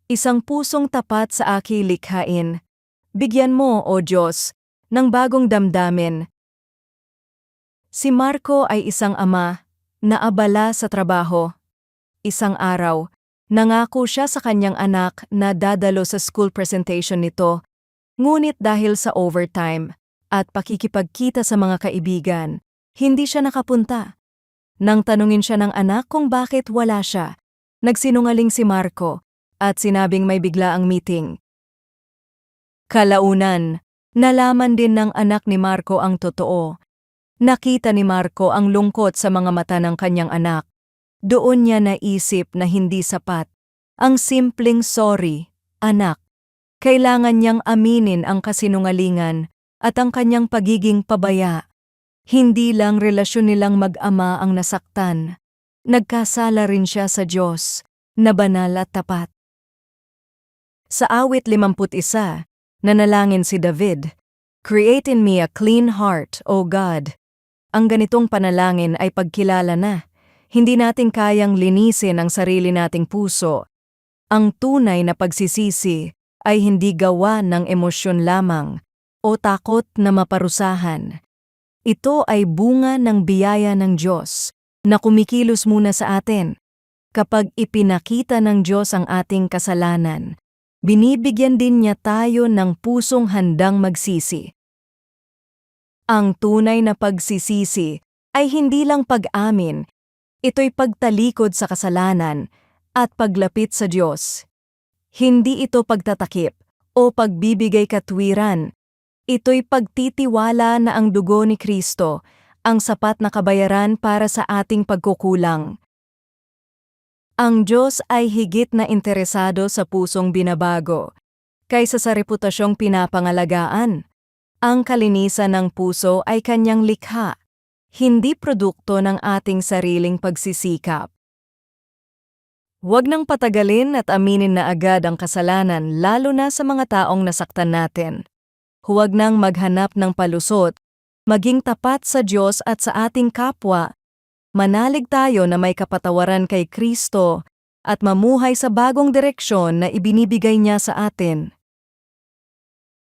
isang pusong tapat sa aking likhain. Bigyan mo, O Diyos, ng bagong damdamin. Si Marco ay isang ama na abala sa trabaho. Isang araw, nangako siya sa kanyang anak na dadalo sa school presentation nito, ngunit dahil sa overtime at pakikipagkita sa mga kaibigan, hindi siya nakapunta. Nang tanungin siya ng anak kung bakit wala siya, nagsinungaling si Marco at sinabing may biglaang meeting. Kalaunan, nalaman din ng anak ni Marco ang totoo. Nakita ni Marco ang lungkot sa mga mata ng kanyang anak. Doon niya naisip na hindi sapat ang simpleng sorry, anak. Kailangan niyang aminin ang kasinungalingan at ang kanyang pagiging pabaya. Hindi lang relasyon nilang mag-ama ang nasaktan. Nagkasala rin siya sa Diyos, na banal at tapat. Sa awit 51, nanalangin si David, "Create in me a clean heart, O God." Ang ganitong panalangin ay pagkilala na. Hindi natin kayang linisin ang sarili nating puso. Ang tunay na pagsisisi ay hindi gawa ng emosyon lamang o takot na maparusahan. Ito ay bunga ng biyaya ng Diyos na kumikilos muna sa atin. Kapag ipinakita ng Diyos ang ating kasalanan, binibigyan din niya tayo ng pusong handang magsisi. Ang tunay na pagsisisi ay hindi lang pag-amin, ito'y pagtalikod sa kasalanan at paglapit sa Diyos. Hindi ito pagtatakip o pagbibigay katwiran. Ito'y pagtitiwala na ang dugo ni Kristo ang sapat na kabayaran para sa ating pagkukulang. Ang Diyos ay higit na interesado sa pusong binabago kaysa sa reputasyong pinapangalagaan. Ang kalinisan ng puso ay kanyang likha, hindi produkto ng ating sariling pagsisikap. Huwag nang patagalin at aminin na agad ang kasalanan lalo na sa mga taong nasaktan natin. Huwag nang maghanap ng palusot, maging tapat sa Diyos at sa ating kapwa. Manalig tayo na may kapatawaran kay Kristo at mamuhay sa bagong direksyon na ibinibigay niya sa atin.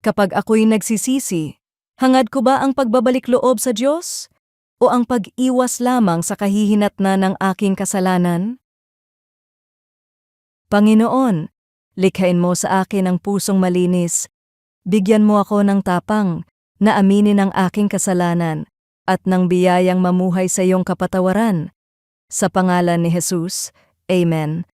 Kapag ako'y nagsisisi, hangad ko ba ang pagbabalik loob sa Diyos? O ang pag-iwas lamang sa kahihinatnan ng aking kasalanan? Panginoon, likhain mo sa akin ang pusong malinis. Bigyan mo ako ng tapang na aminin ang aking kasalanan at ng biyayang mamuhay sa iyong kapatawaran. Sa pangalan ni Jesus, Amen.